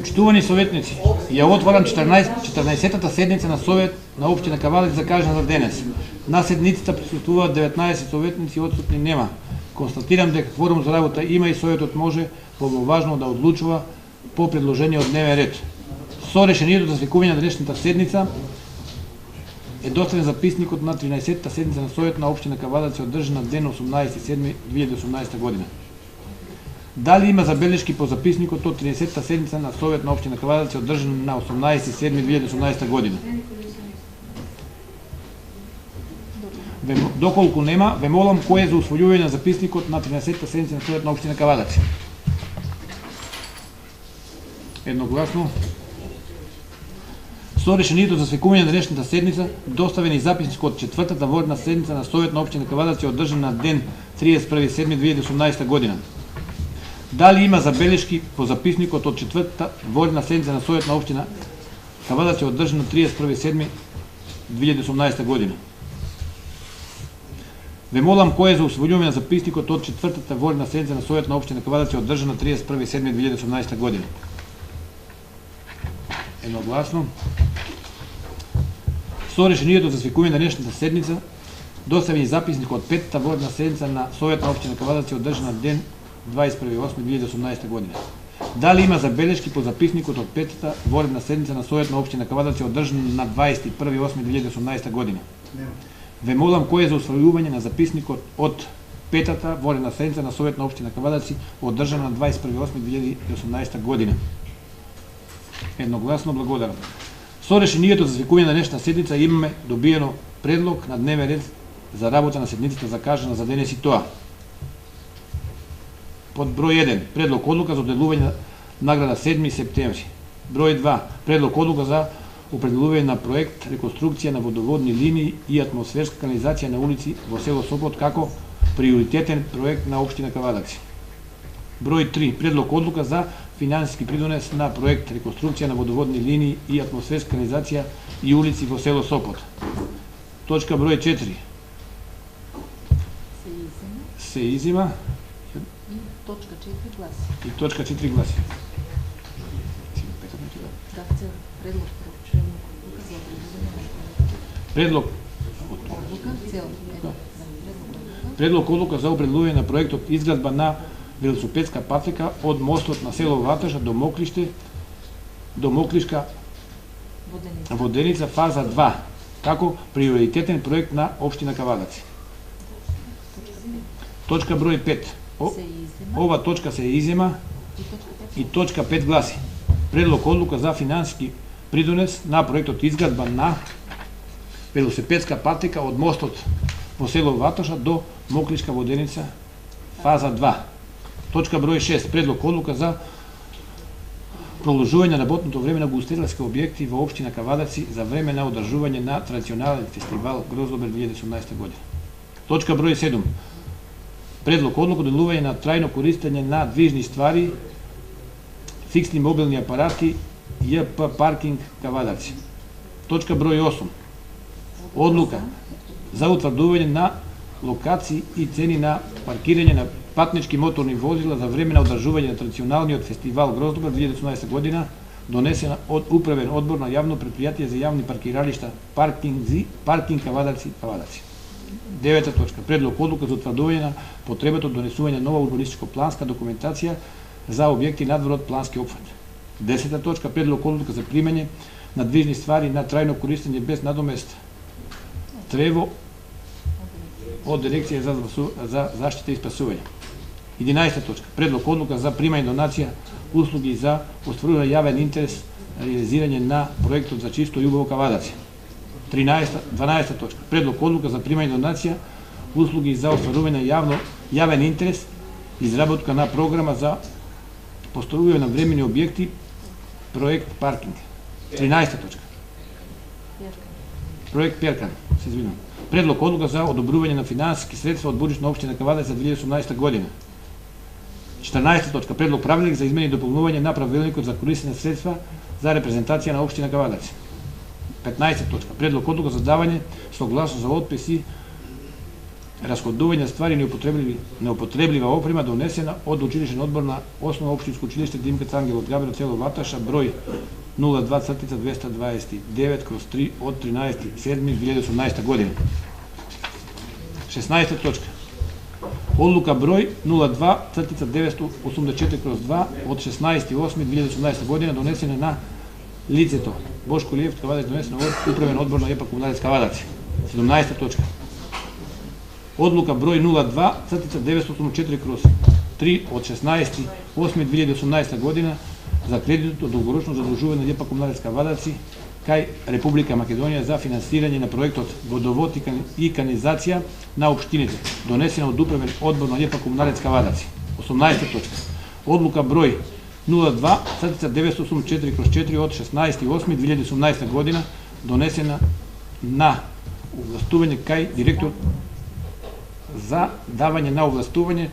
Почитувани советници, ја отварам 14-та седница на Совет на општина Кавалец закажана за денес. На седницата присуствуваат 19 советници, отсутни нема. Констатирам дека кворум за работа има и Советот може поважно да одлучува по предложение од дневен ред. Со решението за свикување на денешната седница е доставен записникот на 13-та седница на Совет на општина Кавалец одржана ден 18.7.2018 година. Дали има забелешки по записникот од 30-та седница на Совет на општина Кавалец одржана на 18.7.2018 година? Доколку нема, ве молам кој е за усвојување на записникот на 13-та седница на Совет на општина Кавалец. Едногласно. Со решението за свикување на денешната седница, доставен и записникот од 4-та воредна седница на Совет на општина Кавалец е одржан на ден 31.7.2018 година. Дали има забелешки по записникот од 4-та воредна седница на Совет на општина Кавалец е одржан на 31.7.2018 година? Ве молам кој е за усвојување на записникот од 4-та воредна седница на Совет на општина Кавалец е одржан на 31.7.2018 година. Едногласно. Со решението за свикување на денешната седница, доставен и записник од 5-та воредна седница на Совет на општина Кавалец е одржан на ден 21.8.2018 година. Дали има забелешки по записникот од 5-та воредна седница на Совет на општина Кавалец е одржан на 21.8.2018 година? Ве молам кој е за усвојување на записникот од 5-та воредна седница на Совет на општина Кавалец одржана на 21.8.2018 година. Едногласно благодарам. Со решението за свикување на денешната седница имаме добиено предлог на дневен ред за работа на седницата закажана за денес и тоа. Под број 1, предлог одлука за оделување награда 7 септември. Број 2, предлог одлука за определување на проект реконструкција на водоводни линии и атмосферска канализација на улици во село Сопот како приоритетен проект на општина Кавалец. Број 3, предлог одлука за финансиски придонес на проект реконструкција на водоводни линии и атмосферска канализација и улици во село Сопот. Точка број 4. Се изима. И точка 4 гласи. И точка 4 гласи. Предлог одлука за определување на проектот изградба на велосипедска патека од мостот на село Ваташа до Моклиште до Моклишка Воденица фаза 2 како приоритетен проект на општина Кавалец. Точка број 5. Ова точка се изема и точка 5 гласи: предлог одлука за финансиски придонес на проектот изградба на велосипедска патека од мостот во село Ватоша до Моклишка Воденица фаза 2. Точка број 6. Предлог одлука за продолжување на работното време на ugostiteljски објекти во општина Кавалец за време на одржување на традиционален фестивал Гроздобер 2018 година. Точка број 7. Предлог одлука делување на трајно користење на движни ствари, фиксни мобилни апарати, ЈП паркинг Кавалец. Точка број 8. Одлука за утврдување на локации и цени на паркирање на патнички моторни возила за време на одржување на традиционалниот фестивал Гроздобер 2018 година, донесена од Управен одбор на јавно предпријатие за јавни паркиралишта Паркинг Кавалец. 9 точка. Предлог одлука за утврдување на потребата од донесување нова урбанистичко планска документација за објекти надвор од плански опфат. 10 точка. Предлог одлука за примање на движни ствари на трајно користење без надомест трево од Дирекција за заштита и спасување. 11 точка. Предлог одлука за примање донација услуги за остварување јавен интерес реализирање на проектот за чисто и убаво Кавалец. 12 точка. Предлог одлука за примање донација услуги за остварување јавен интерес изработка на програма за постојување на времени објекти проект паркинг. 13 точка. Проект Перкан, се извинувам. Предлог одлука за одобрување на финансиски средства од буџет на општина Кавалец за 2018 година. 14 точка. Предлог правилник за измени и дополнување на правилникот за користење средства за репрезентација на општина Кавалец. 15 точка. Предлог одлука за давање согласно за отписи rashodovanje stvari neupotrebljiva oprema donesena od učilišен odbor na osnovno opštinsko učilište Dimka Cangel od Gabriela Celo Vataša broj 02/229/3 od 13.7.2018. godine. 16. točka. Odluka broj 02/984/2 od 16.8.2018. godina donesena na liceto Boško Lijevt Kavadac donesena od upraven odbor na Jepak Komunalac Kavadac. 17. točka. Odluka broj 02/984/3 od 16.8.2018. godina za kreditno dugoročno zaduživanje na Jepak Komunalac Kavadac kaj Republika Makedonija za finansiranje na projektot Vodovod i kanalizacija na opštiните, donesena od upraven odbor na Jepak Komunalac Kavadac. 18. točka. Odluka broj 02/984/4 od 16.8.2018. godina donesena na ovlastuvanje kaj direktor za davanje na ovlastuvanje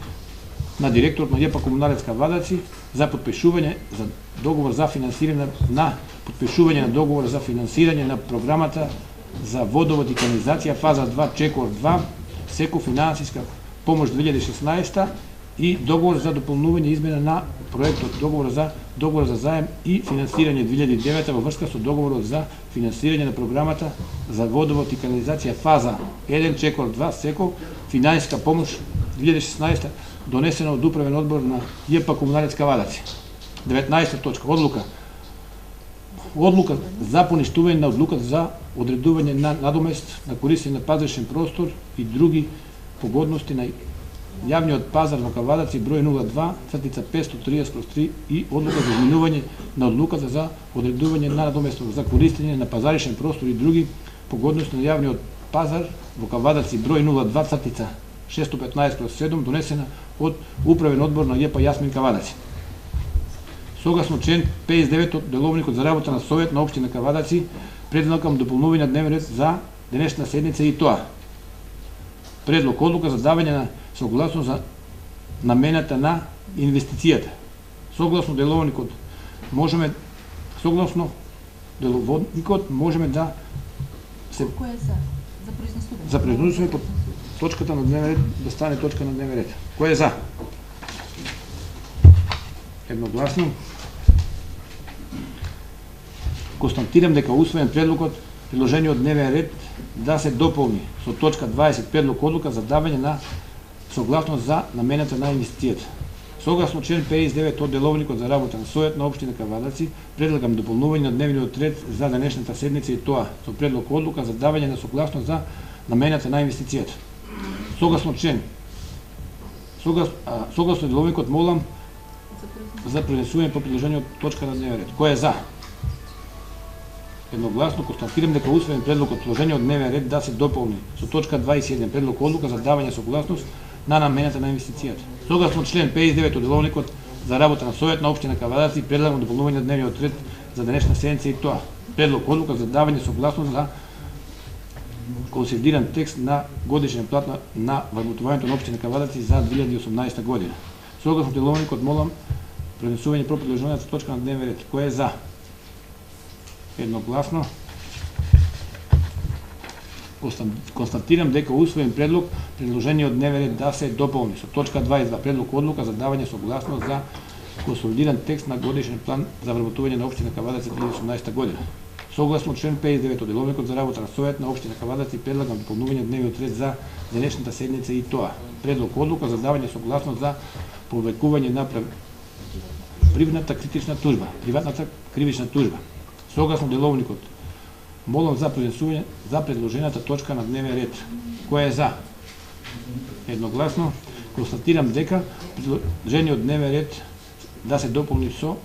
na direktor na Jepak Komunalac Kavadac za potpisivanje za dogovor za finansiranje na potpisivanje na dogovor za finansiranje na programata za vodovod i kanalizacija faza 2 Čekor 2 Seko finansijska pomoć 2016 i dogovor za dopunjavanje izmjena na projektu dogovor za zajem i finansiranje 2009 vrska su dogovoru za finansiranje na programata za vodovod i kanalizacija faza 1 Čekor 2 Seko finansijska pomoć 2016 donesena od upraven odbor na Jepak Komunalac Kavadac. 19. točka. Odluka za poništuvanje na odluka za odreduvanje na nadomest na korištenje na pazarišen prostor i drugi pogodnosti na javni od Pazar na Kavadac broj 02/530/3 i odluka za izmenjivanje na odluka za odreduvanje na nadomest za korištenje na pazarišen prostor i drugi pogodnosti na javni od Pazar na Kavadac broj 02/615/7 donesena od upraven odbor na Jepa Jasmin Kavadac. Soglasno člen 59 delovnik od заработа на Совет на општина Кавадац предлагам дополнување на дневен ред за денешна седница и тоа. Предлог одлука за давање на согласност за намената на инвестицијата. Согласно деловникот можеме да се Кој е за произнесување? За произнесување по точката на дневен ред да стане точка на дневен ред. Кој е за? Едногласно. Констатирам дека усвоен предлогот приложениот дневен ред да се дополни со точка 20 предлог одлука за давање на согласност за намената на инвестицијата. Согласно член 59 од деловникот за работа на Совет на општина Кавадац предлагам дополнување на дневниот ред за денешната седница и тоа со предлог одлука за давање на согласност за намената на инвестицијата. Согласно деловникот молам за пренесување по приложениот точка на дневен ред. Кој е за? Едногласно констатирам дека усвоен предлогот приложениот дневен ред да се дополни со точка 21 предлог одлука за давање согласност на намената на инвестицијата. Согласно член 59 од деловникот за работа на Совет на општина Кавадац предлагам дополнување на дневниот ред за денешна седница и тоа. Предлог одлука за давање согласност за консолидиран текст на годишен плат на вработувањето на општина Кавадац за 2018 година. Согласно деловникот молам пренесување по приложениот точка на дневен ред. Кој е за? Едногласно. Констатирам дека усвоен предлог предложениот дневен ред да се дополни со точка 22 предлог одлука за давање согласност за консолидиран текст на годишен план за вработување на општина Кавадац за 2018 година. Согласно член 59 од деловникот за работа на Совет на општина Кавадац предлагам дополнување на дневниот ред за денешната седница и тоа. Предлог одлука за давање согласност за повлекување на приватната кривична тужба. Согласно деловникот молам за пренесување за предложената точка на дневен ред. Кој е за? Едногласно констатирам дека предложениот дневен ред да се дополни со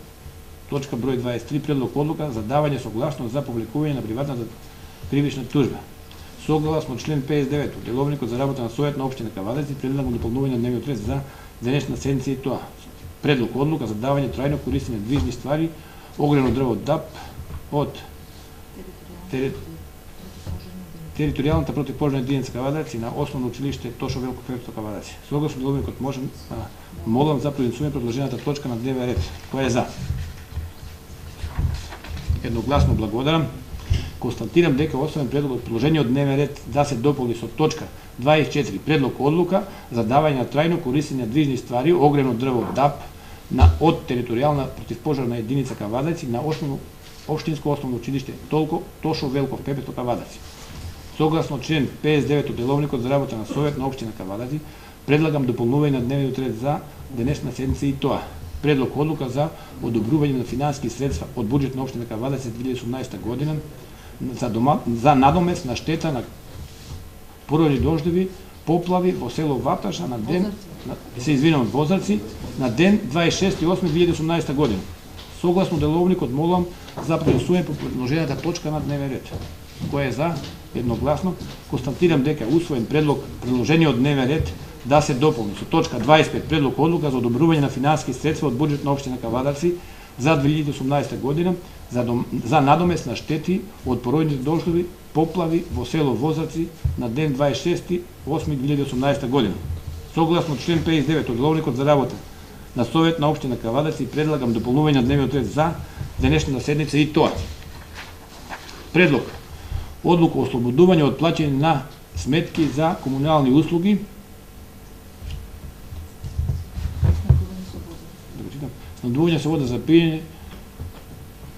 точка број 23 предлог одлука за давање согласност за повлекување на приватната кривична тужба. Согласно член 59 од деловникот за работа на Совет на општина Кавадац предлагам дополнување на дневниот ред за денешна седница и тоа. Предлог одлука за давање трајно користење движни ствари, огрено дрво ДАП од територијалната противпожарна единица Кавадац и на основно училиште Тошо Велко Ферсто Кавадац. Согласно деловникот молам за произнесување предложената точка на дневен ред. Кој е за? Едногласно благодарам. Констатирам дека освен предлогот приложение од дневен ред да се дополни со точка 24 предлог одлука за давање на трајно користење на движни ствари, огрено дрво ДАП од територијална противпожарна единица Кавадаци на Општинско основно училиште Тошо Велков Пепето Кавадаци. Согласно член 59 од Деловникот за работа на Совет на Општина Кавадаци, предлагам дополнување на дневниот ред за денешна седница и тоа: предлог одлука за одобрување на финансиски средства од буџет на Општина Кавадаци 2018 година за надомест на штета на породни дождови, поплави во село Ваташа на ден Возарци на ден 26.8.2018 година. Согласно Деловникот молам за пренесување по предложената точка на дневен ред. Кој е за? Едногласно. Констатирам дека усвоен предлог приложение од дневен ред да се дополни со точка 25 предлог одлука за одобрување на финансиски средства од буџет на Општина Кавадаци за 2018 година за надомест на штети од породни дождови, поплави во село Возарци на ден 26.8.2018 година. Согласно член 59 од Деловникот за работа на Совет на Општина Кавадаци, предлагам дополнување на дневниот ред за денешната седница и тоа: предлог одлука о ослободување од плаќање на сметки за комунални услуги, снабдување со вода за пиење,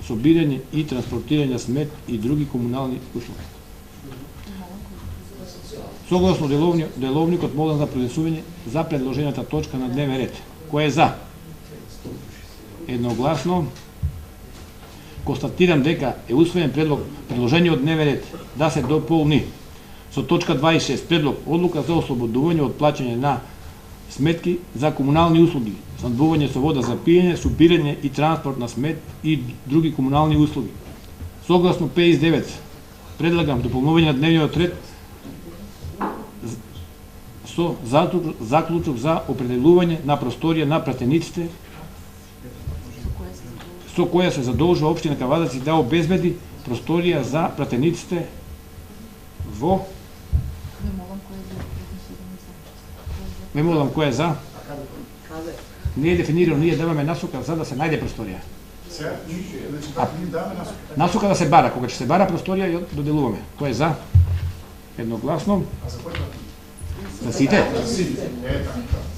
собирање и транспортирање смет и други комунални услуги. Согласно Деловникот молам за пренесување за предложената точка на дневен ред. Кој е за? Едногласно. Констатирам дека е усвоен предложение од дневен ред да се дополни со точка 26 предлог одлука за ослободување од плаќање на сметки за комунални услуги, снабдување со вода за пиење, собирање и транспорт на смет и други комунални услуги. Согласно 59 предлагам дополнување на дневниот ред со заклучок за определување на просторија на пратениците со која се задолжува Општина Кавадаци да обезбеди просторија за пратениците во... Ме молам кој е за? Не е дефинирано, ние даваме насока за да се најде просторија. Насока да се бара, кога ќе се бара просторија ја доделуваме. Кој е за? Едногласно. За сите?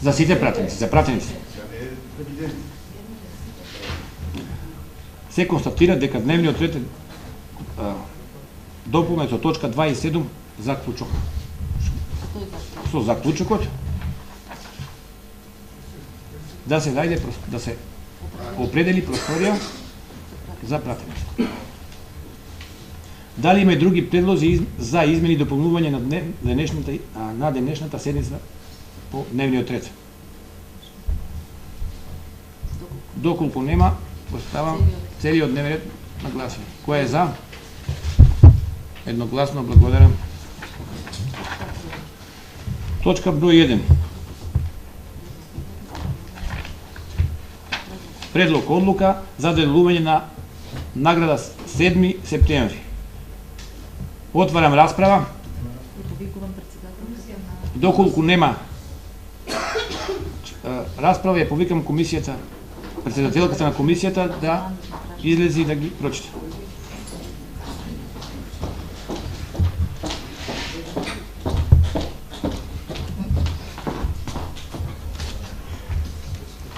За сите пратеници, за пратеници. Се констатира дека дневниот ред е дополнет со точка 27 заклучок. Со заклучокот да се најде, да се определи просторија за пратеници. Дали има и други предлози за измени и дополнување на денешната седница по дневниот ред? Доколку нема, поставам целиот дневен ред на гласување. Кој е за? Едногласно, благодарам. Точка број 1. Предлог одлука за доделување на награда 7 септември. Отварам расправа. Доколку нема расправа, ја повикам комисијата, председателката на комисијата да излези и да ги прочита.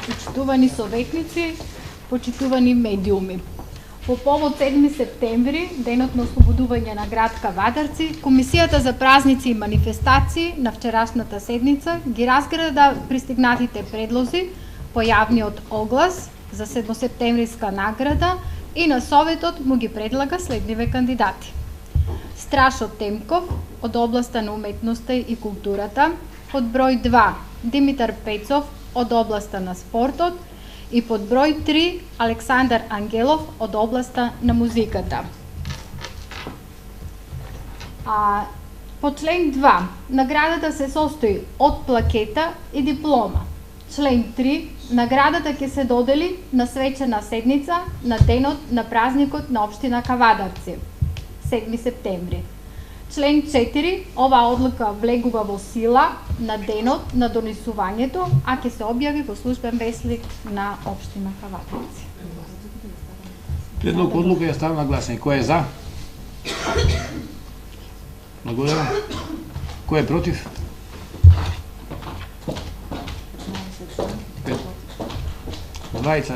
Почитувани советници, почитувани медиуми. По повод 7 септември, денот на ослободување на град Кавадарци, Комисијата за празници и манифестации на вчерашната седница ги разгледа пристигнатите предлози по јавниот оглас за 7 септемвриска награда и на Советот му ги предлага следниве кандидати: Страшо Темков од областа на уметноста и културата, под број 2 Димитар Пецов од областа на спортот и под број 3 Александар Ангелов од областа на музиката. По член 2 наградата се состои од плакета и диплома. Член 3 наградата ќе се додели на свечена седница на денот на празникот на Општина Кавадарци, 7 септември. Член 4, оваа одлука влегува во сила на денот на донесувањето, а ќе се објави во службен веслик на Општина Кавадарци. Предлог одлука ја ставам на гласање. Кој е за? Благодарам. Кој е против? 20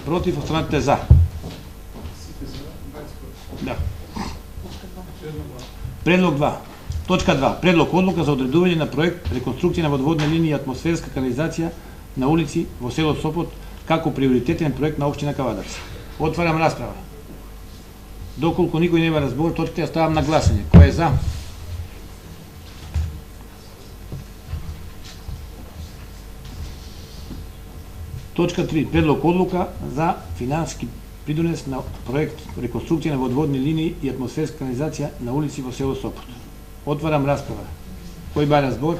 против, останатите за. Да. Предлог 2. Точка 2. Предлог одлука за одредување на проект реконструкција на водоводни линии и атмосферска канализација на улици во село Сопот како приоритетен проект на општина Кавадарци. Отварам расправа. Доколку никој нема разбор, точките ја ставам на гласање. Кој е за? Точка 3. Предлог одлука за финансиски придонес на проект реконструкција на водоводни линии и атмосферска канализација на улици во село Сопот. Отварам расправа. Кој бара збор?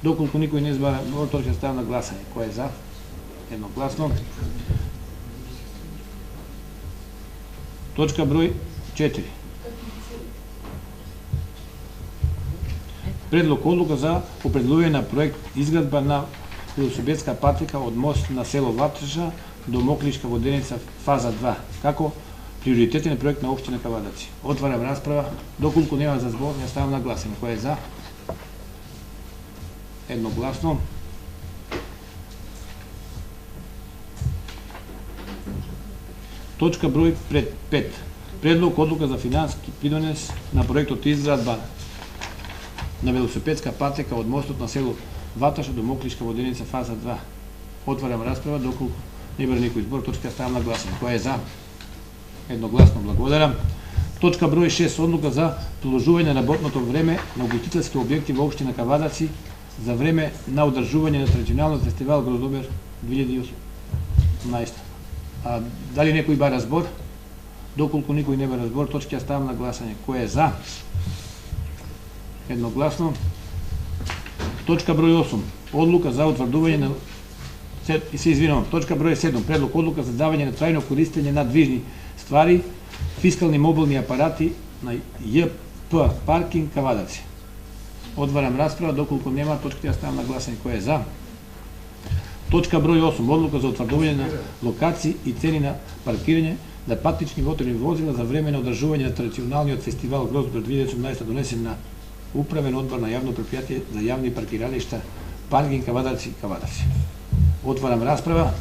Доколку никој не збара збор, точка ставам на гласање. Кој е за? Едногласно. Точка број 4. Предлог одлука за определување на проект изградба на велосипедска патека од мост на село Ватреша до Моклишка воденица фаза 2, како приоритетен проект на општина Кавадарци. Отварам расправа. Доколку нема за збор, ја ставам на гласање. Кој е за? Едногласно. Точка број 5. Предлог одлука за финансиски придонес на проектот изградба на велосипедска патека од мостот на село Ваташа до Моклишка воденица фаза 2. Отварам расправа, доколку не бара никој збор, точка ставам на гласање. Кој е за? Едногласно, благодарам. Точка број 6. Одлука за продолжување на работното време на угостителски објекти во општина Кавадарци за време на одржување на традиционалниот фестивал Гроздобер 2018. Дали некој бара збор? Доколку никој не бара збор, точка ставам на гласање. Кој е за? Едногласно. Точка број 8. Одлука за утврдување на Точка број 7. Предлог одлука за давање на трајно користење на движни ствари, фискални мобилни апарати на ЈП паркинг Кавадарци. Отварам расправа, доколку нема, точките ја ставам на гласање. Кој е за? Точка број 8. Одлука за утврдување на локации и цени на паркирање на патнични моторни возила за време на одржување на традиционалниот фестивал Гроздобер 2018 донесен на Управен одбор на јавно предпријатие за јавни паркиралишта Паркинг Кавадарци. Отварам расправа.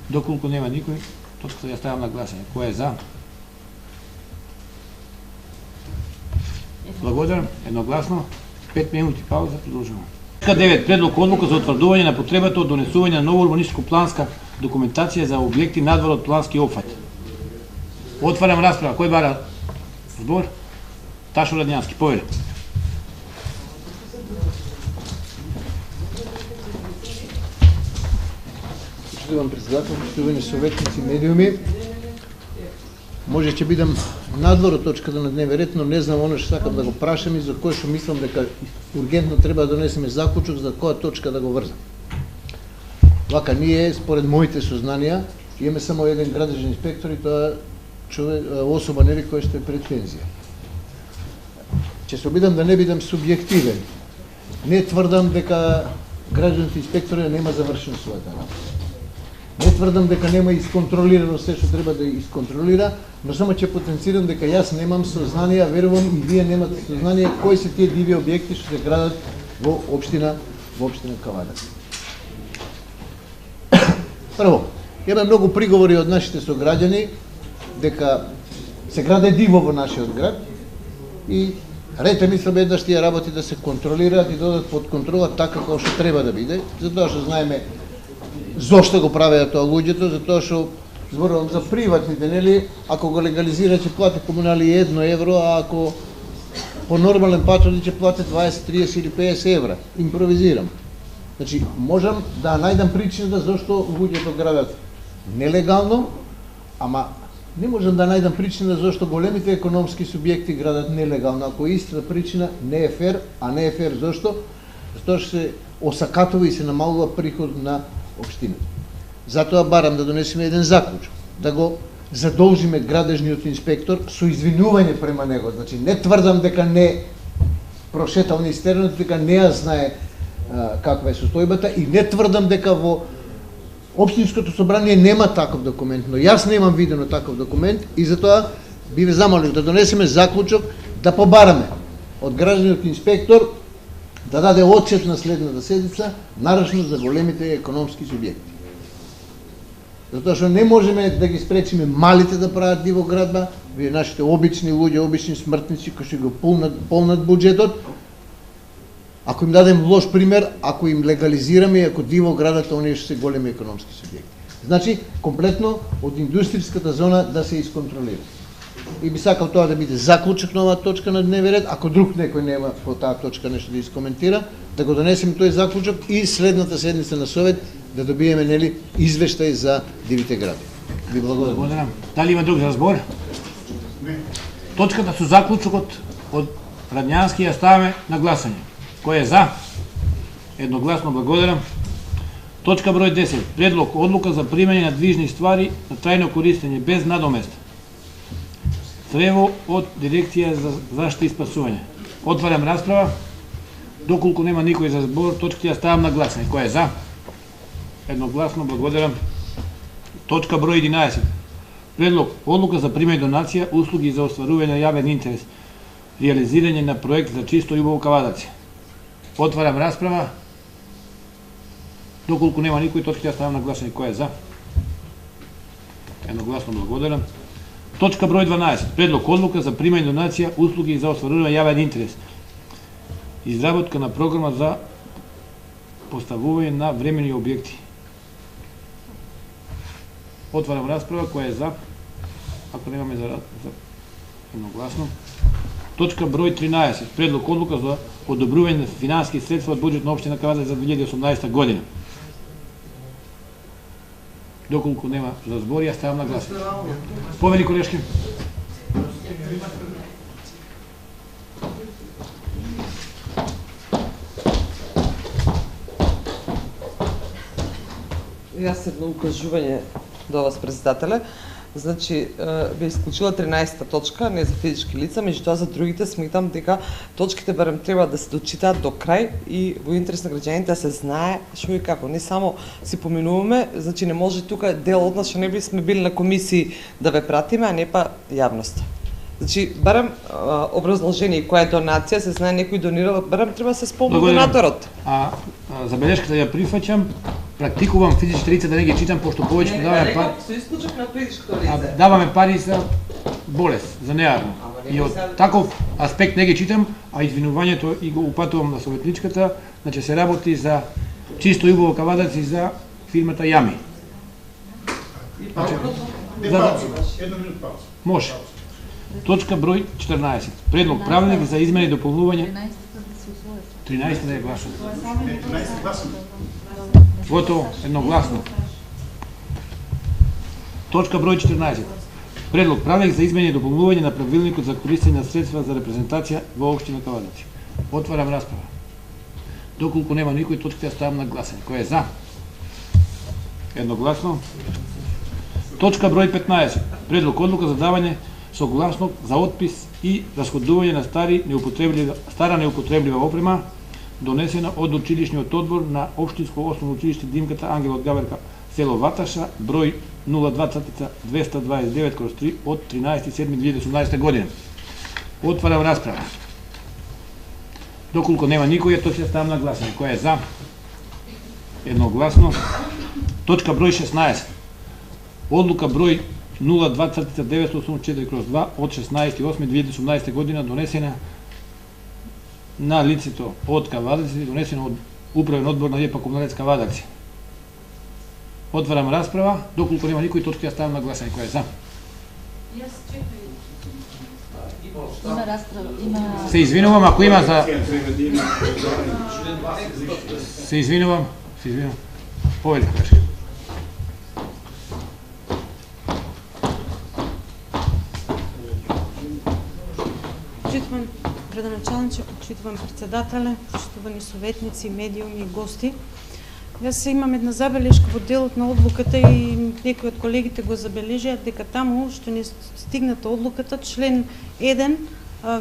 Доколку нема никој, точката ја ставам на гласање. Кој е за? Благодарам. Едногласно. 5 минути пауза, продолжуваме. Точка 9. Предлог одлука за утврдување на потребата од донесување на нова урбанистичко планска документација за објекти надвор од плански опфат. Отварам расправа. Кој бара збор? Ташо Радњански, повели. Почитувам председател, почитувани советници, медиуми. Може ќе бидам надвор од точката на дневен ред, но не знам оно што сакам да го прашам и за кој што мислам дека ургентно треба да донесеме заклучок за која точка да го врзам. Вака, ние, според моите сознанија, имаме само еден градежен инспектор и тоа особа нели која што е пред пензија. Ќе се обидам да не бидам субјективен. Не тврдам дека градежниот инспектор нема завршено својата работа. Не тврдам дека нема исконтролирано се што треба да исконтролира, но само ќе потенцирам дека јас немам сознание, верувам и вие немате сознание кои се тие диви објекти што се градат во општина Кавадарци. Прво, имаме многу приговори од нашите сограѓани дека се граде диво во нашиот град и рете мислам еднаш тие работи да се контролираат и додат под контрола така како што треба да биде, затоа што знаеме зошто го правеа тоа луѓето, затоа што зборувам за приватните, нели, ако го легализира ќе плати комунали 1 евро, а ако по нормален патот ќе плати 20, 30 или 50 евра. Импровизирам. Значи, можам да најдам причината зашто луѓето градат нелегално, ама не можам да најдам причина зашто големите економски субјекти градат нелегално. Ако истина причина не е фер, а не е фер зашто? Затоа што се осакатува и се намалува приход на општината. Затоа барам да донесеме еден заклучок, да го задолжиме градежниот инспектор со извинување према него. Значи, не тврдам дека не прошетал низ теренот, дека не ја знае каква е состојбата и не тврдам дека во Општинското собрание нема таков документ, но јас немам видено таков документ и затоа би ве замолил да донесеме заклучок да побараме од гражданиот инспектор да даде отчет на следната седница, нарочно за големите економски субјекти. Затоа што не можеме да ги спречиме малите да прават дивоградба, вие нашите обични луѓе, обични смртници кои ќе го полнат буџетот. Ако им дадем лош пример, ако им легализираме и ако дивоградат, оние што се големи економски субјекти. Значи, комплетно од индустријската зона да се исконтролира. И би сакал тоа да биде заклучок на оваа точка на дневен ред, ако друг некој нема по таа точка нешто да искоментира, да го донесеме тој заклучок и следната седница на совет да добиеме извештај за дивите гради. Ви благодарам. Благодарам. Дали има друг за разбор? Не. Точката со заклучокот од Радњански ја ставаме на гласање. Кој е за? Едногласно благодарам. Точка број 10. Предлог одлука за примање на движни ствари на трајно користење без надомест. Трево од Дирекција за заштита и спасување. Отварам расправа. Доколку нема никој за збор, точката ја ставам на гласање. Кој е за? Едногласно благодарам. Точка број 11. Предлог одлука за примање донација, услуги за остварување на јавен интерес, реализирање на проект за чисто љубов Кавадарци. Отварам расправа. Доколку нема никој, точката ја ставам на гласање. Кој е за? Едногласно благодарам. Точка број 12. Предлог одлука за примање донација, услуги за остварување на јавен интерес, изработка на програма за поставување на времени објекти. Отварам расправа. Кој е за? Ако немаме за едногласно. Точка број 13. Предлог одлука за одобрување на финансиски средства од буџет на општина Кавадар за 2018 година. Доколку нема за збор, ја ставам на гласање. Повели колешки. Јас едно укажување до вас, председателе. Значи, би исклучила 13-та точка, не за физички лица, меѓутоа за другите сметам дека точките барем треба да се дочитаат до крај и во интерес на граѓаните да се знае што и како. Не само си поминуваме, значи не може тука дел од нас што не би сме били на комисии да ве пратиме, а не па јавноста. Значи, барем образложение која е донација, се знае некој донирал, барем треба да се спомне донаторот. Забелешката ја прифаќам. Практикувам физички лица да не ги читам, пошто повеќе даваме пари. Со исклучок на физичкото лице. Даваме пари за болест, за неарно. И од таков аспект не ги читам, а извинувањето и го упатувам на советничката, значи се работи за чисто љубово Кавадарци за фирмата Јами. Една минут пауза. Може. Точка број 14. Предлог правилник за измени и дополнување. 13 да е гласно. 13 гласно. Готово, едногласно. Точка број 14. Предлог правилник за измени и дополнување на правилникот за користење на средства за репрезентација во општина Кавадарци. Отварам расправа. Доколку нема никој, точката ја ставам на гласање. Кој е за? Едногласно. Точка број 15. Предлог одлука за давање согласно за отпис и расходување на стара неупотребљива опрема, донесена од училишниот одбор на Општинско основно училиште Димката Ангел од Габерка, село Ваташа, број 02-229/3 од 13.7.2018 година. Отварам расправа. Доколку нема никој, тоа ќе ставам на гласање. Кој е за? Едногласно. Точка број 16. Одлука број 02-984/2 од 16.8.2018 година донесена на лицето од Кавадарци, донесено од Управен одбор на ЈП Комуналец Кавадарци. Отварам расправа, доколку нема никој, точка ја ставам на гласање. Кој е за? Има расправа, има... Се извинувам ако има за... Се извинувам. Повели колешки. Почитуван градоначалниче, почитуван председателе, почитувани советници, медиуми и гости. Јас имам една забелешка во делот на одлуката и некои од колегите го забележаат дека таму што не стигната одлуката, член 1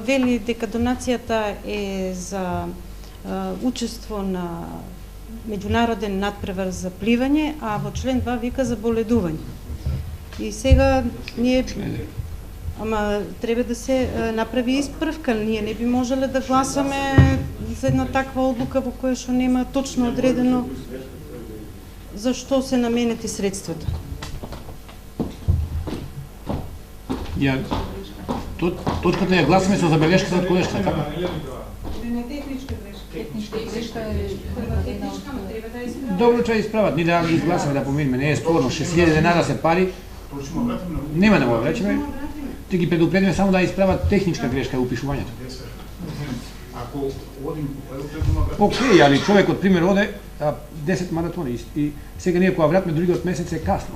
вели дека донацијата е за учество на меѓународен надпревар за пливање, а во член 2 вика за боледување. И сега ние треба да се направи исправка. Ние не би можеле да гласаме за една таква одлука во која што нема точно одредено за што се наменети средствата. Точката ја гласаме со забелешката од колешка, така? Техничка грешка е една од... Добро, ќе исправат, ние да ги гласаме да поминиме, не е спорно, 6000 денара се пари, нема да го врачиме, ти ги предупредиме само да исправат техничка грешка у пишувањето. Ако одим Окей, али човекот, пример, оде 10 маратони и сега ние кога вратиме другиот месец е касно.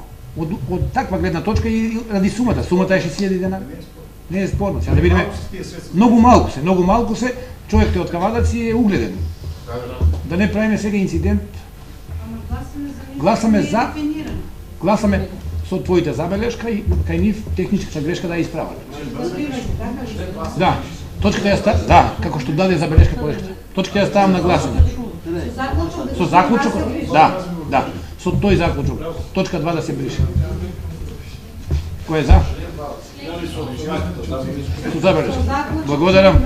Од таква гледна точка и ради сумата е 6000 денара. Не е спорно, сега да видиме, многу малку се, човек те од Кавадаци е угледен. Да не правиме сега инцидент. Гласаме со твоите забелешка и кај нив техничката грешка да ја исправат. Да, точката ја ставам, да, како што даде забелешка колешката. Точката ја ставам на гласање. Со заклучок, да, со тој заклучок. Точка 2 да се брише. Кој е за? Со забелешка. Благодарам.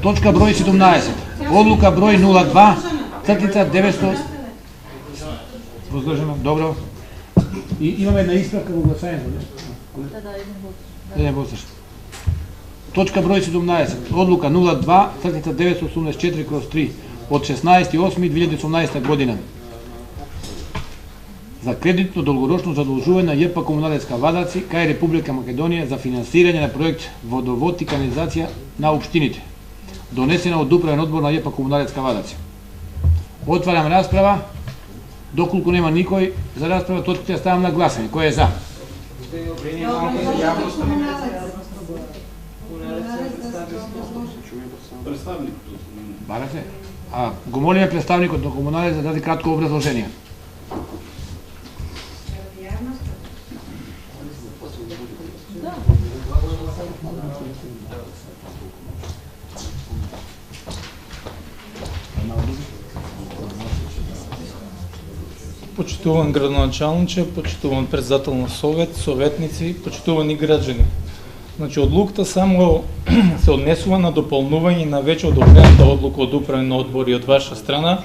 Точка број 17. Одлука број 02, цртица 900. Возложено, добро. И имаме една исправка во гласањето, не? Еден воцаш. Точка број 17. Одлука 02, цртица 984/3 од 16.8.2018 година. За кредитно долгорочно задолжување на ЈП Комуналец Кавадаци кај Република Македонија за финансирање на проект водовод и канализација на општините. Донесена од Управен одбор на ЈП Комуналец Кавадаци. Отварам расправа. Доколку нема никој за расправа, точката ја ставам на гласање. Кој е за? Бара се. Го молиме представникот на Комуналец да даде кратко образложение. Почитуван градоначалниче, почитуван председател на совет, советници, почитувани граѓани. Значи, одлуката само се однесува на дополнување на веќе одобрената одлука од управен одбор и од ваша страна,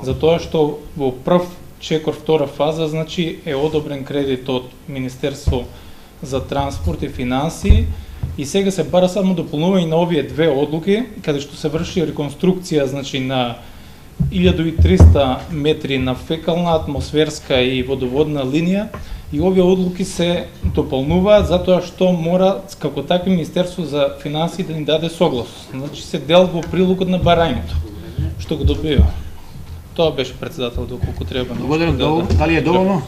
затоа што во прв чекор втора фаза, значи, е одобрен кредит од Министерство за транспорт и финансии и сега се бара само дополнување на овие две одлуки, каде што се врши реконструкција, значи, на 1300 метри на фекална, атмосферска и водоводна линија и овие одлуки се дополнуваат затоа што мора како такви Министерство за финансии да ни даде согласност. Значи се дел во прилогот на барањето, што го добива. Тоа беше председател доколку треба. Благодарам, дали е доволно?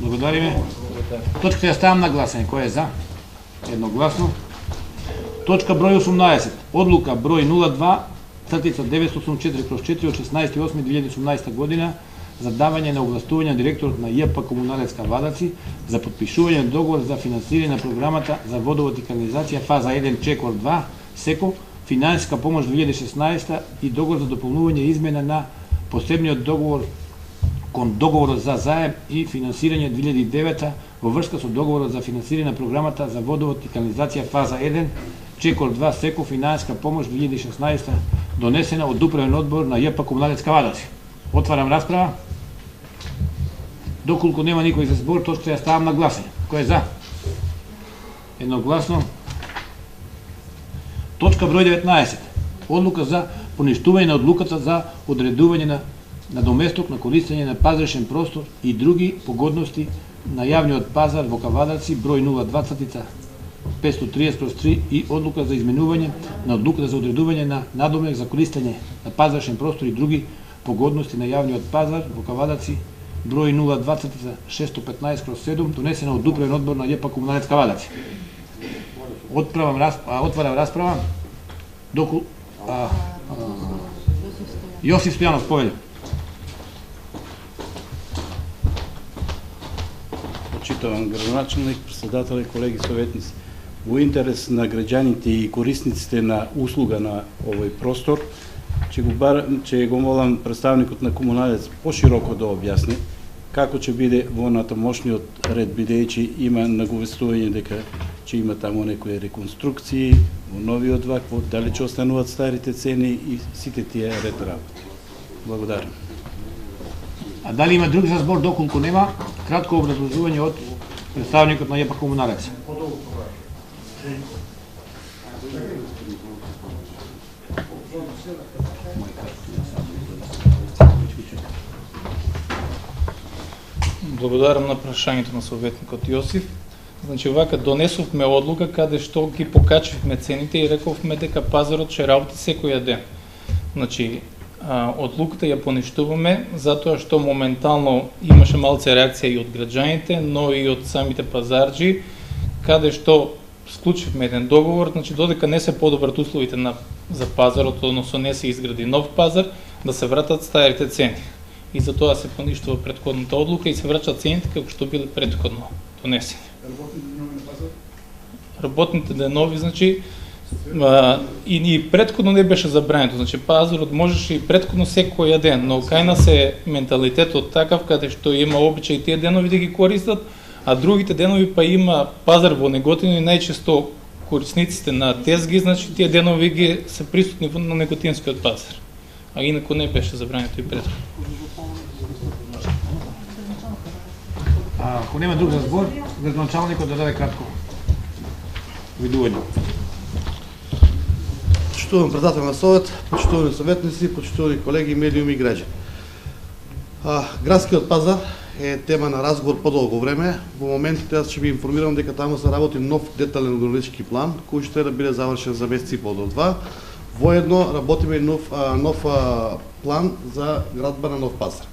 Благодариме. Точката ја ставам на гласање. Кој е за? Едногласно. Точка број 18. Одлука број 02 цртица 984/4 од 16.8.2018 година за давање на овластување на директорот на ЈП Комуналец Кавадаци за подпишување на договор за финансирање на програмата за водовод и канализација фаза 1 чекор 2 СЕКО, финансиска помош 2016 и договор за дополнување и измена на посебниот договор кон договорот за заем и финансирање 2009 во врска со договорот за финансирање на програмата за водовод и канализација фаза 1 чекор 2 СЕКО, финансиска помош 2016 донесена од Управен одбор на ЈП Комуналец Кавадаци. Отварам расправа. Доколку нема никој за збор, точката ја ставам на гласање. Кој е за? Едногласно. Точка број 19. Одлука за поништување на одлуката за одредување на доместок на користење на пазаршен простор и други погодности на јавниот пазар во Кавадаци број 02 530/3 и одлука за изменување на одлуката за одредување на надомек за користење на пазаршен простор и други погодности на јавниот пазар во Кавадаци број 02 615/7 донесена од Управен одбор на ЈП Комуналец Кавадаци. Отварам расправа. Јосиф Стојанов, повеќе. Почитуван градоначалник, председател и колеги советници. Во интерес на граѓаните и корисниците на услуга на овој простор, Ќе го молам представникот на Комуналец пошироко да објасни како ќе биде во натамошниот ред, бидејќи има наговестување дека ќе има таму некои реконструкции во новиот влак, дали ќе остануваат старите цени и сите тие ред работи. Благодарам. А дали има друг за збор? Доколку нема, кратко образложување од представникот на ЈП Комуналец. Благодарам на прашањето на советникот Јосиф. Значи, вака донесовме одлука каде што ги покачивме цените и рековме дека пазарот ќе работи секој ден. Значи, одлуката ја поништуваме затоа што моментално имаше малце реакција и од граѓаните, но и од самите пазарџи, каде што склучивме еден договор, значи додека не се подобрат условите за пазарот, односно не се изгради нов пазар, да се вратат старите цени. И за тоа се поништува претходната одлука и се враќаат цените како што биле претходно донесени. Работните денови, значи, и претходно не беше забрането, значи пазарот можеше и претходно секој ден, но кај нас е менталитетот такав каде што има обичај тие денови да ги користат, а другите денови па има пазар во Неготино и најчесто корисниците на тезги, значи тие денови ги се присутни на Неготинскиот пазар. А инаку не беше забрането и претходно. Ако нема друг за збор, градоначалникот да даде кратко видување. Почитуван председател на Совет, почитувани советници, почитувани колеги, медиуми и граѓани. Градскиот пазар е тема на разговор подолго време. Во моментот јас ќе ви информирам дека таму се работи нов детален урбанистички план, кој што е да биде завршен за месец и пол до 2. Воедно работиме нов план за градба на нов пазар.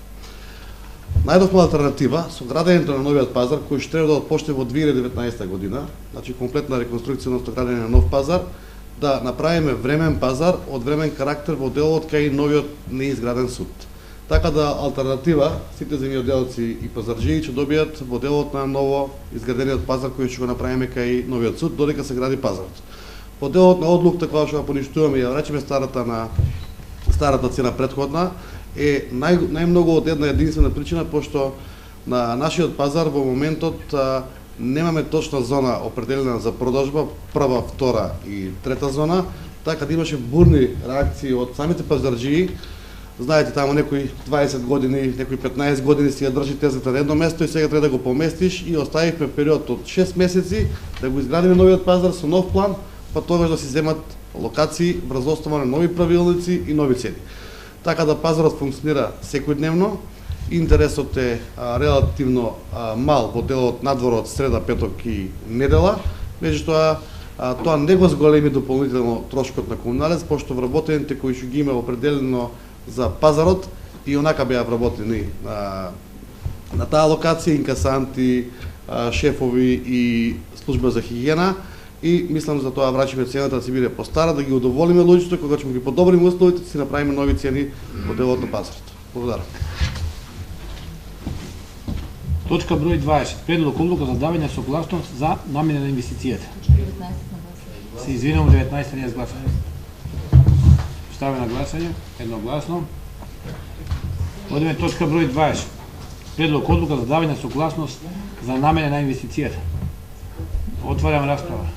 Најдовме алтернатива со градењето на новиот пазар, кој што треба да отпочне во 2019 година, значи комплетна реконструкција на градење на нов пазар, да направиме времен пазар од времен карактер во делот кај новиот неизграден суд. Така да алтернатива сите земјоделци и пазарџии ќе добијат во делот на ново изградениот пазар кој ќе го направиме кај новиот суд додека се гради пазарот. Во делот на одлуката која што ја поништуваме и ја враќаме старата цена претходна, е најмногу од една единствена причина, пошто на нашиот пазар во моментот немаме точна зона определена за продажба, прва, втора и трета зона, така да имаше бурни реакции од самите пазарџии. Знаете, таму некои 20 години, некои 15 години си ја држи тезгата на едно место и сега треба да го поместиш и оставивме период од 6 месеци да го изградиме новиот пазар со нов план, па тогаш да си земат локации врз основа на нови правилници и нови цени. Така да пазарот функционира секојдневно, интересот е релативно мал во делот надвор од среда, петок и недела, меѓутоа тоа не го зголеми дополнително трошкот на Комуналец, пошто вработените кои што ги има определено за пазарот и онака беа вработени на таа локација, инкасанти, шефови и служба за хигиена, и мислам за тоа враќаме цената да се биде постара, да ги удоволиме луѓето, кога ќе ги подобриме условите, си направиме нови цени во делот на пазарот. Благодарам. Точка број 20. Предлог одлука за давање согласност за намена на инвестицијата. Се извинувам, 19 не е гласање. Ставя на гласање, едногласно. Одиме точка број 20. Предлог одлука за давање согласност за намена на инвестицијата. Отварам расправа.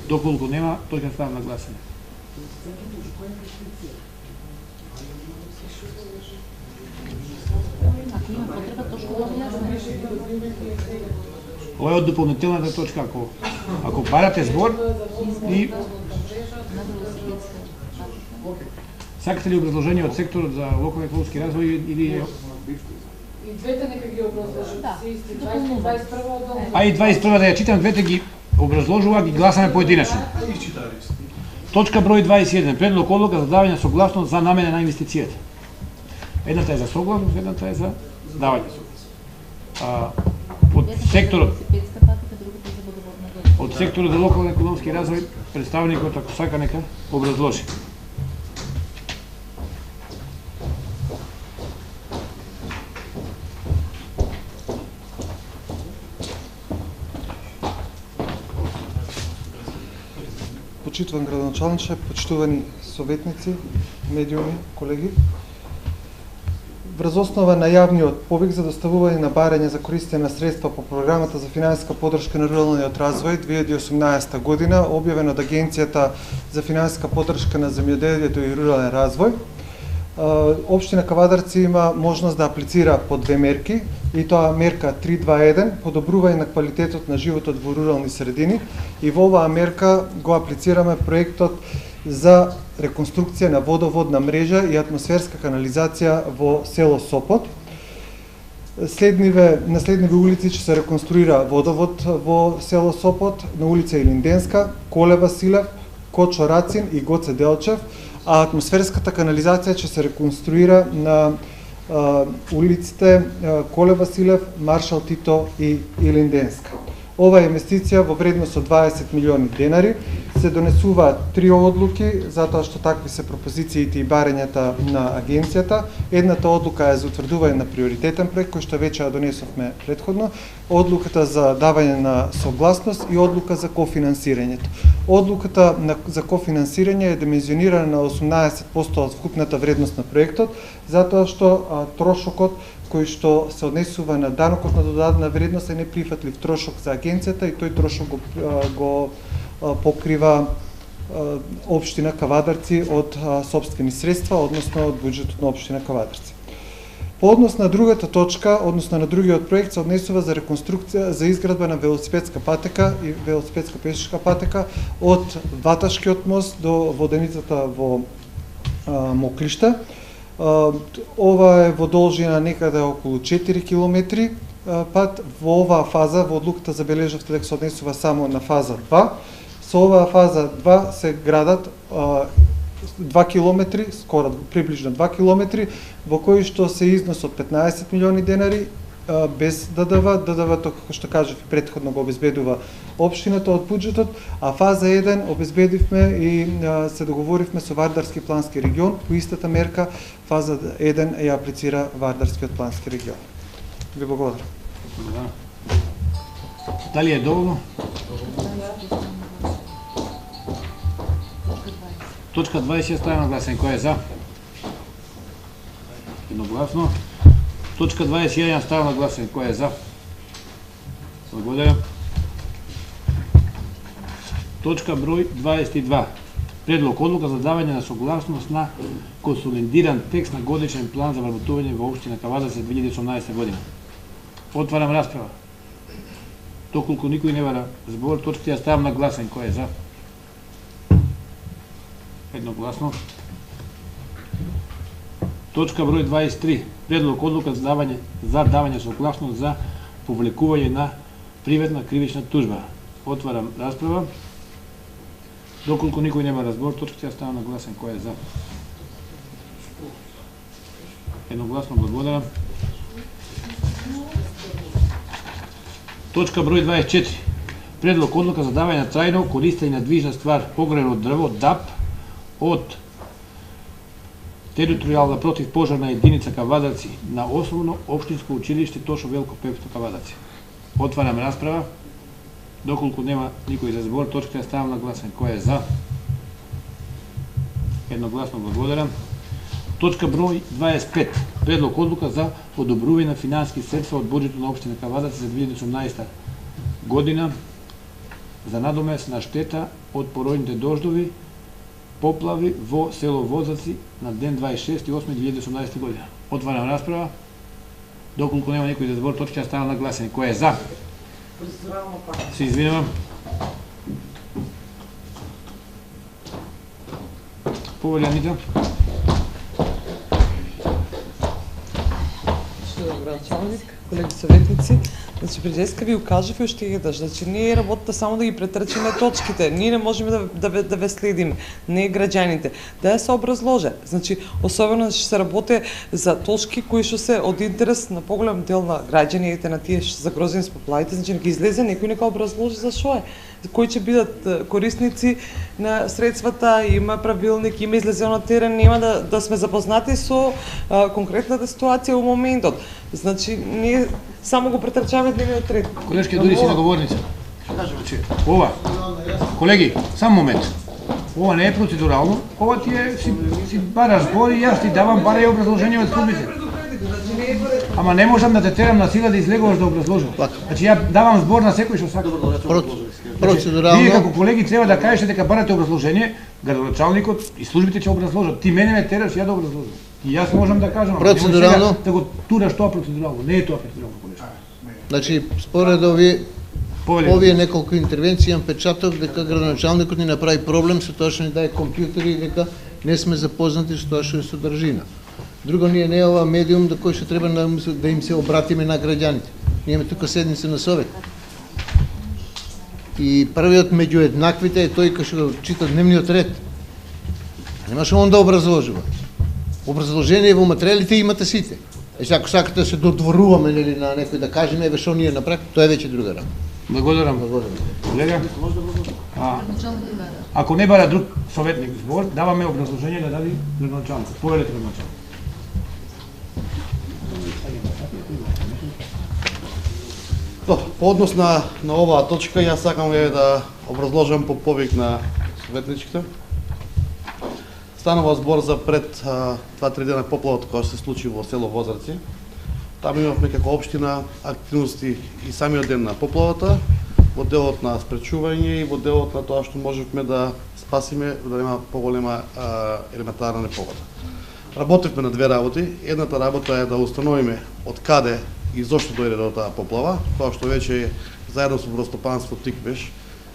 Доколку нема, тој ќе ставам на гласање. Ова е од дополнителната точка, ако барате збор и сакате ли образложение од секторот за локален екологски развој или И двете нека ги образложат. Да, допълнува. А и 21 да ја читам, двете ги образложува, ги гласаме поединечно. Точка број 21. Предлог одлука за давање согласност за намена на инвестицијата. Едната е за согласност, едната е за давање согласност. Од секторот за локален економски развој, представникот, ако сака, нека образложи. Почитуван градоначалниче, почитувани советници, медиуми, колеги. Врз основа на јавниот повик за доставување на барање за користење на средства по програмата за финансиска поддршка на руралниот развој 2018 година, објавено од Агенцијата за финансиска поддршка на земјоделието и рурален развој, Општина Кавадарци има можност да аплицира по две мерки, и тоа мерка 321, подобрување на квалитетот на животот во рурални средини, и во оваа мерка го аплицираме проектот за реконструкција на водоводна мрежа и атмосферска канализација во село Сопот. На следниве улици ќе се реконструира водовод во село Сопот, на улица Илинденска, Коле Василев, Кочо Рацин и Гоце Делчев, а атмосферската канализација ќе се реконструира на улиците Коле Василев, Маршал Тито и Илинденска. Оваа инвестиција во вредност од 20 милиони денари, се донесуваат 3 одлуки, затоа што такви се пропозициите и барањата на агенцијата. Едната одлука е за утврдување на приоритетен проект, кој што веќе ја донесовме претходно, одлуката за давање на согласност и одлука за кофинансирањето. Одлуката за кофинансирање е димензионирана на 18% од вкупната вредност на проектот, затоа што трошокот кој што се однесува на данокот на додадена вредност е неприфатлив трошок за агенцијата и тој трошок го покрива општина Кавадарци од сопствени средства, односно од буџетот на општина Кавадарци. По однос на другата точка, односно на другиот проект, се однесува за реконструкција, за изградба на велосипедска патека и велосипедска пешачка патека од Ваташкиот мост до воденицата во Моклишта. Ова е во должина некаде околу 4 километри пат. Во оваа фаза, во одлуката забележавте дека се однесува само на фаза 2. Со оваа фаза 2 се градат 2 километри, скоро приближно 2 километри, во кои што се износ од 15 милиони денари без ДДВ. ДДВ-то, како што кажав и претходно, го обезбедува општината од буџетот, а фаза 1 обезбедивме и се договоривме со Вардарски плански регион. По истата мерка, фаза 1 ја аплицира Вардарскиот плански регион. Ви благодарам. Дали е доволно? Точка 26 ставам на гласен. Кој е за? Едногласно. Точка 21 ставам на гласен. Кој е за? Благодарам. Точка број 22. Предлог одлука за давање на согласност на консолидиран текст на годишен план за вработување во општина Кавадарци за 2018 година. Отварам расправа. Доколку никој не бара збор, точките ја ставам на гласен. Кој е за? Едногласно. Точка број 23. Предлог одлука за давање согласност за повлекување на приватна кривична тужба. Отварам расправа. Доколку никој нема разбор, точките ја ставам на гласен. Кој е за? Едногласно, благодарам. Точка број 24. Предлог одлука за давање на трајно користење на движна ствар погрено дрво ДАП од територијална противпожарна единица Кавадарци на основно општинско училиште Тошо Велко Пепто Кавадарци. Отварам расправа. Доколку нема никој за збор, точката ја ставам на гласен. Кој е за? Едногласно, благодарам. Точка број 25. Предлог одлука за одобрување на финансиски средства од буџетот на општина Кавадарци за 2018 година за надомест на штета од поројните дождови, поплави во село Возаци на ден 26.8.2018 година. Отварам расправа. Доколку нема никој за збор, точка ја ставам на гласење. Кој е за? Се извинувам. Повелја Анита. Градоначалник, колеги советници, значи преди деска ви укажав и уште еднаш, значи не е работата само да ги претрчиме точките, ние не можеме да ве следиме, не е граѓаните, да ја се образложе. Значи особено што се работи за точки кои што се од интерес на поголем дел на граѓаните, на тие што загрозени с поплавите, значи нека излезе некој нека образложи за што е, кои ќе бидат корисници на средствата, има правилник, има излезено на терен, нема да сме запознати со конкретната ситуација во моментот. Значи, ние само го претрчаваме дневниот ред. Колешки, дури си на говорница. Ова, колеги, само момент. Ова не е процедурално, ова ти е си бараш збор и јас ти давам баре и образложение од службите. Ама не можам да те терам на сила да излегуваш да образложиш. Значи ја давам збор на секој што сака. Процедурално. Вие како колеги треба да кажете дека барате образложение, градоначалникот и службите ќе образложат. Ти мене ме тераш ја да образложам. И јас можам да кажам, процедурално да го тураш тоа процедурално, не е тоа процедурално колешко. Значи според овие неколку интервенции имам печаток дека градоначалникот ни направи проблем со тоа што ни даде компјутери и дека не сме запознати со тоа што е содржина. Друго, ние не е ова медиум до кој што треба да им се обратиме на граѓаните. Ние имаме тука седница на совет. И првиот меѓу еднаквите е тој кој што чита дневниот ред. Немаше он да образложува. Образложение во материјалите имате сите. Ако сакате да се додворуваме нели на некој да кажеме еве што ние направи, тоа е веќе друга работа. Благодарам. Колега, ако не бара друг советник збор, даваме образложение да даде градоначалник. Повелете градоначалник. По однос на оваа точка, јас сакам да образложам по повик на советничките. Станува збор за пред 2-3 дена поплавот која се случи во село Возарци. Там имавме како општина активности и самиот ден на поплавата, во делот на спречување и во делот на тоа што можевме да спасиме да нема поголема елементарна непогода. Работевме на две работи. Едната работа е да установиме од каде и зошто дојде до таа поплава, тоа што веќе заедно со Водостопанство Тиквеш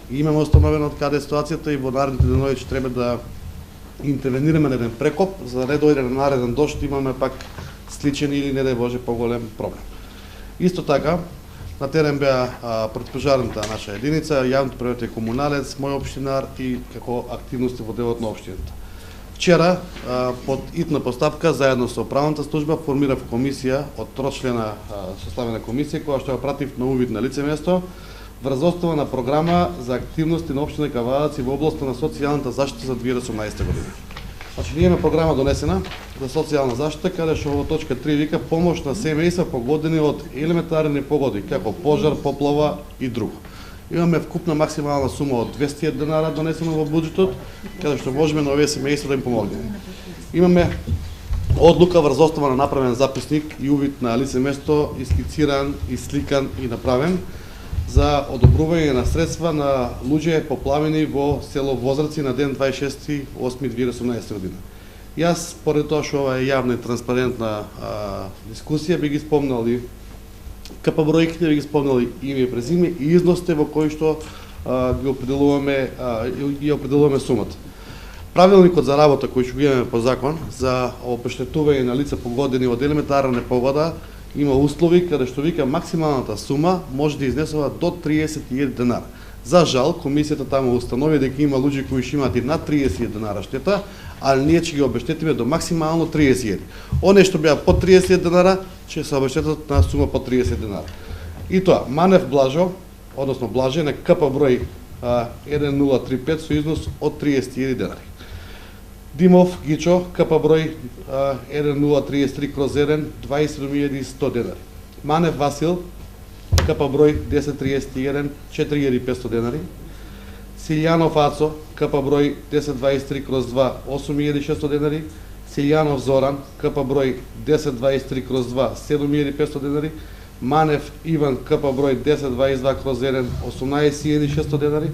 и имаме установено од каде е ситуацијата и во наредните денови ќе треба да интервенираме на еден прекоп, за да не дојде на нареден дожд, имаме пак сличен или не дај Боже поголем проблем. Исто така, на терен беа противпожарната наша единица, јавното предпријатие Комуналец, мој општинар и како активности во делот на општината. Вчера, под итна постапка, заедно со правната служба, формирав комисија од трочлена составена комисија, која што ја пратив на увид на лице место, врз основа на програма за активности на општина Кавадаци во областа на социјалната заштита за 2018 година. Значи, ние имаме програма донесена за социјална заштита, каде што во точка 3 вика помош на семејства погодени од елементарни непогоди, како пожар, поплава и друго. Имаме вкупна максимална сума од 200 денара донесена во буџетот, каде што можеме на овие семејства да им помогнеме. Имаме одлука врз основа на направен записник и увид на лице место, искициран, сликан и направен за одобрување на средства на луѓе поплавени во село Возраци на ден 26.8.2018 година. Јас, поради тоа што ова е јавна и транспарентна дискусија, би ги спомнал и КП бројките, би ги спомнал и име и презиме и износите во кои што ги определуваме сумата. Правилникот за работа кој што го имаме по закон за обештетување на лица погодени од елементарна непогода има услови каде што вика максималната сума може да изнесува до 30.000 денара. За жал, комисијата таму установи дека има луѓе кои што имаат и над 30.000 денара штета, а ние ќе ги обештетиме до максимално 30.000. Оние што беа под 30.000 денара ќе се обештетат на сума под 30 денара. И тоа, Манев Блажо, односно Блаже на КП број 1035 со износ од 30.000 денари. Димов Гичо, КП број 1033/1, 27.100 денари. Манев Васил, КП број 1031, 4.500 денари. Силјанов Ацо, КП број 1023/2, 8.600 денари. Силјанов Зоран, КП број 1023/2, 7.500 денари. Манев Иван, КП број 1022/1, 18.600 денари.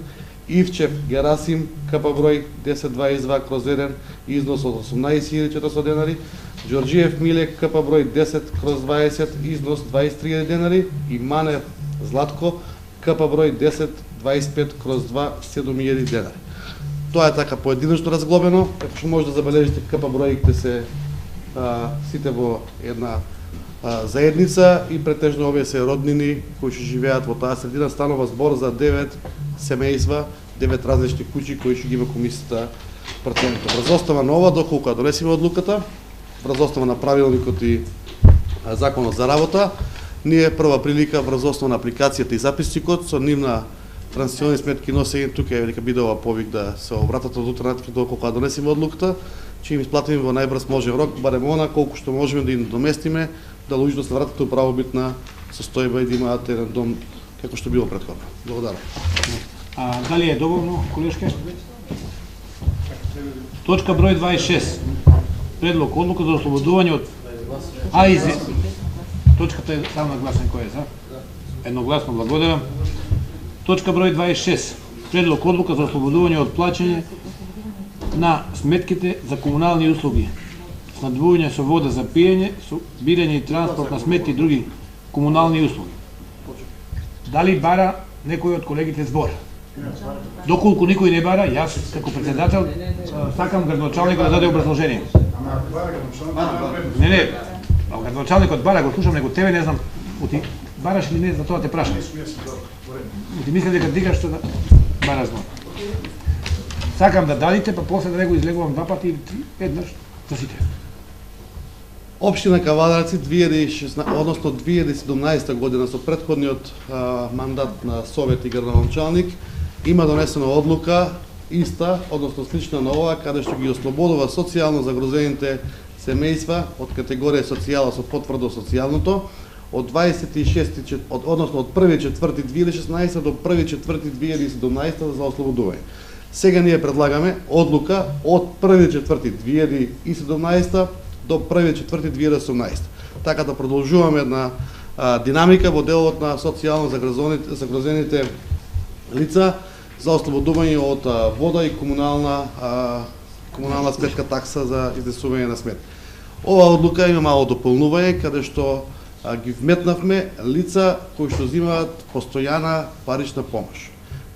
Ивчев Герасим, КП број 1022/1, износ од 18.400 денари. Ѓорџиев Миле, КП број 10/20, износ 23.000 денари. И Манев Златко, КП број 1025/2, 7.000 денари. Тоа е така поединечно разглобено, како што може да забележите, КП бројките се сите во една заедница и претежно овие се роднини кои што живеат во таа средина. Станува збор за 9 семејства, 9 различни куќи кои што ги има комисијата проценто. Врз основа на ова, доколку донесеме одлуката, врз основа на правилникот и законот за работа, ние прва прилика врз основа на апликацијата и записникот со нивна трансакциони сметки носење, тука е дека биде ова повик да се обратат од утре натаму доколку донесеме одлуката, ќе им исплатиме во најбрз можен рок, барем она колку што можеме да им доместиме, да луѓето се вратат у правобитна состојба и да имаат еден дом како што било претходно. Благодарам. Дали е доволно, колешке? Точка број 26. Предлог одлука за ослободување од Точката е само на гласен кој е за? Едногласно, благодарам. Точка број 26. Предлог одлука за ослободување од плаќање на сметките за комунални услуги, снабдување со вода за пиење, собирање и транспорт на сметки и други комунални услуги. Дали бара некој од колегите збор? Доколку никој не бара, јас како председател сакам градоначалникот да даде образложение. Не, градоначалникот бара, го слушам, него тебе не знам, ти бараш или не, за тоа те прашам. Ти мислам дека дигаш што да бараш збор. Сакам да дадите, па после да не го излегувам два пати или еднаш за сите. Општина Кавадарци 2017 година со претходниот мандат на Совет и градоначалник има донесена одлука иста, односно слична на ова, каде што ги ослободува социјално загрозените семејства од категорија социјала со потврда од социјалното од 26, односно од 1.4.2016 до 1.4.2017 за ослободување. Сега ние предлагаме одлука од 1.4.2017 до 1.4.2018. Така да продолжуваме една динамика во делот на социјално загрозените лица за ослободување од вода и комунална сметка такса за изнесување на смет. Ова одлука има мало дополнување, каде што ги вметнавме лица кои што земаат постојана парична помош.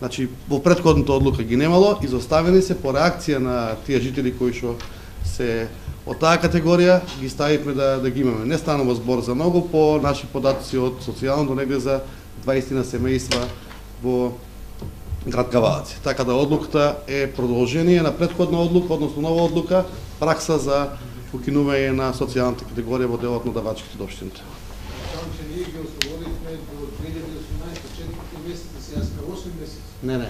Значи, во претходната одлука ги немало, изоставени се по реакција на тие жители кои што се од таа категорија, ги ставивме да ги имаме. Не станува збор за многу, по наши податоци од социјалното негде за 20 на семејства во град Кавадарци. Така да одлуката е продолжение на претходна одлука, односно нова одлука, пракса за укинување на социјалната категорија во делот на давачките до општината. Само че ние ги ослободивме до 2018, 4 месеци, сега сме 8 месеци. Не.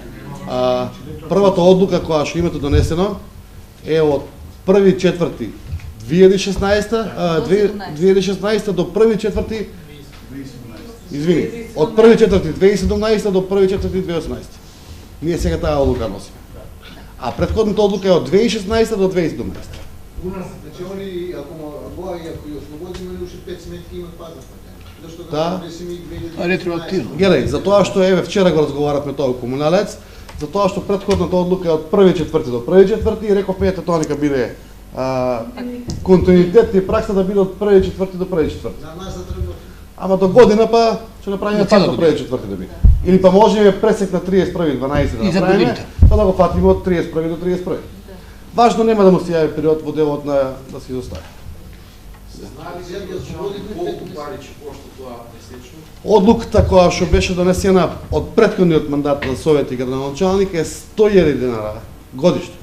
Првата одлука која што имате донесено е од 1.4.2016 до 1.4. Извини, од 1.4.2017 до 1.4.2018. Ние сега таа одлука носиме. А претходната одлука е од 2016 до 2017. Значи они ако ги ослободиме уште 5 сметки имат пазар платени. Зашто да ретроактивно. Гледај, за тоа што еве вчера го разговаравме тоа комуналец, за тоа што претходната одлука е од 1.4. до 1.4. и рековме ете тоа нека биде континуитет и пракса да биде од 1.4. до 1.4. За нас да треба. Ама до година па ќе направиме пак до 1.4. да биде. Или па можеме пресек на 31.12 да направиме, па да го фатиме од 31 до 31. Важно нема да му се јави период во делот на да се изостави. Одлуката која што беше донесена од претходниот мандат на Совет и градоначалник е 100.000 денара годишно.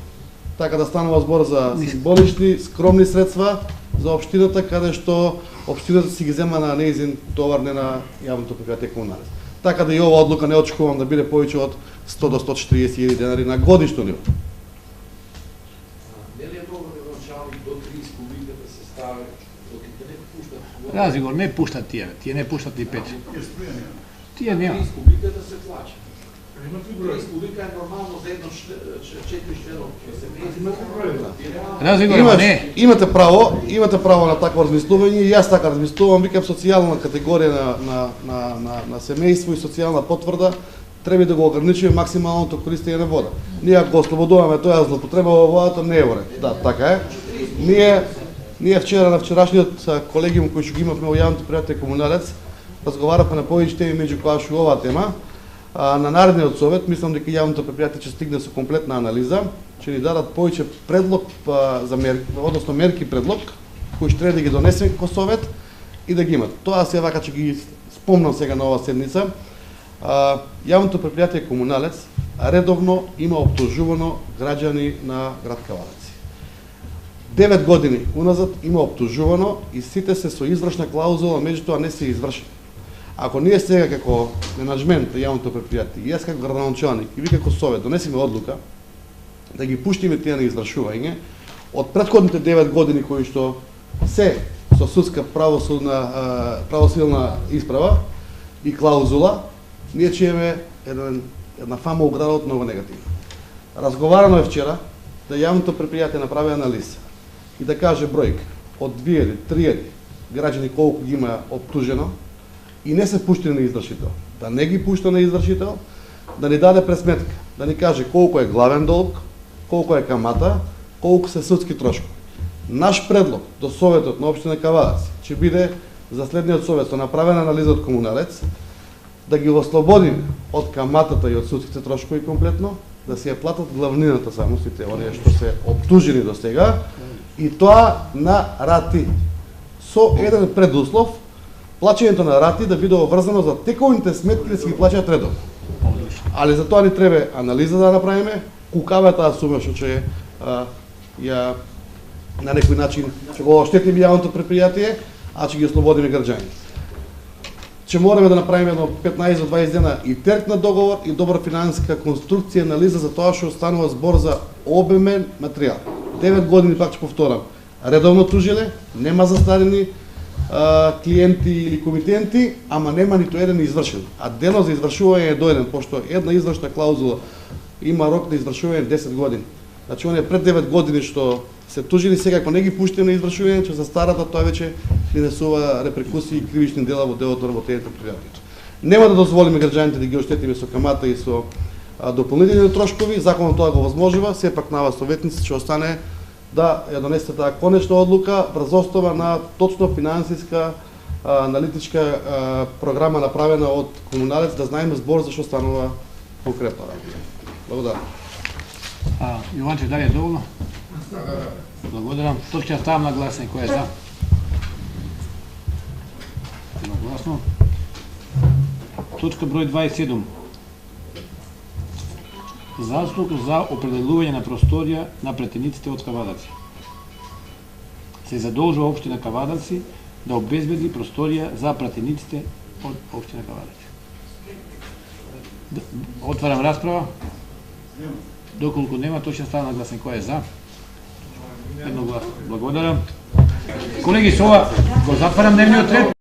Така да станува збор за символични, скромни средства за општината, каде што општината си ги зема на неизин товар, не на јавното предпријатие комуналец. Така да и ова одлука не очекувам да биде повеќе од 100 до 140.000 денари на годишно ниво. Разигор, не пуштат тие не пуштат ни 5. Тие нема. 30 кубика да се плаќа. 30 кубика е нормално за едно 4 Разигор, не. Имате право на такво размислување и јас така размислувам, викам социјална категорија на семејство и социјална потврда треба да го ограничиме максималното користење на вода. Ние ако го ослободуваме тоа злоупотреба во водата не е во ред. Да, така е. Ние вчера на вчерашниот колегиум кој што ги имавме во јавното предпријатие комуналец, разговаравме на повеќе теми меѓу која што оваа тема. На наредниот совет мислам дека јавното предпријатие ќе стигне со комплетна анализа, ќе ни дадат повеќе предлог за мерки, односно мерки предлог кои што треба да ги донесеме како совет и да ги имат. Тоа се вака ќе ги спомнам сега на оваа седница. Јавното предпријатие комуналец редовно има оптужувано граѓани на град Кавадарци. 9 години уназад има оптужувано и сите се со извршна клаузула, меѓутоа не се извршени. Ако ние сега како менаџмент на јавното предпријатие, јас како градоначалник и ви како совет донесеме одлука да ги пуштиме тие на извршување од претходните 9 години кои што се со судска правосилна исправа и клаузула, ние ќе имаме една фама у градот многу негативна. Разговарано е вчера да јавното предпријатие направи анализа и да каже бројка од 2 или 3 граѓани колку ги има оптужено и не се пуштени на извршител, да не ги пушта на извршител, да ни даде пресметка, да ни каже колку е главен долг, колку е камата, колку се судски трошкови. Наш предлог до Советот на општина Кавадарци ќе биде за следниот совет со направена анализа од комуналец, да ги ослободиме од каматата и од судските трошкови комплетно, да си ја платат главнината само сите оние што се оптужени до сега, и тоа на рати. Со еден предуслов, плаќањето на рати да биде обврзано за тековите сметки да си ги плаќаат редовно. Али за тоа ни треба анализа да направиме, кукава е таа сума што ќе ја на некој начин ќе го оштетиме јавното предпријатие, а ќе ги ослободиме граѓаните. Ќе мораме да направиме едно 15 до 20 дена и терк на договор и добра финансиска конструкција, анализа за тоа што станува збор за обемен материјал. 9 години, пак ќе повторам, редовно тужиле, нема застарени клиенти или комитенти, ама нема ниту еден извршен. А денот за извршување е доеден, пошто една извршна клаузула има рок на извршување 10 години. Значи, оние пред 9 години што се тужили, сега ако не ги пуштиме на извршување, че за старата тоа веќе принесува репрекусии и кривични дела во делот на работењето предпријатието. Нема да дозволиме граѓаните да ги оштетиме со камата и со дополнителни трошкови, законот тоа го возможува, сепак на вас советници ќе остане да ја донесете таа конечна одлука врз основа на точно финансиска аналитичка програма направена од комуналец, да знаеме збор за што станува конкретно работа. Благодарам. Јованче, дали е доволно? Благодарам. Точка ставам на гласен. Кој е за? Едногласно. Точка број 27. Заслуг за определување на просторија на претениците од Кавадарци. Се задолжува општина Кавадарци да обезбеди просторија за пратениците од општина Кавадарци. Отварам расправа. Доколку нема, точно става на гласен. Кој е за? Едногласно. Благодарам. Колеги, со ова го затварам дневниот ред.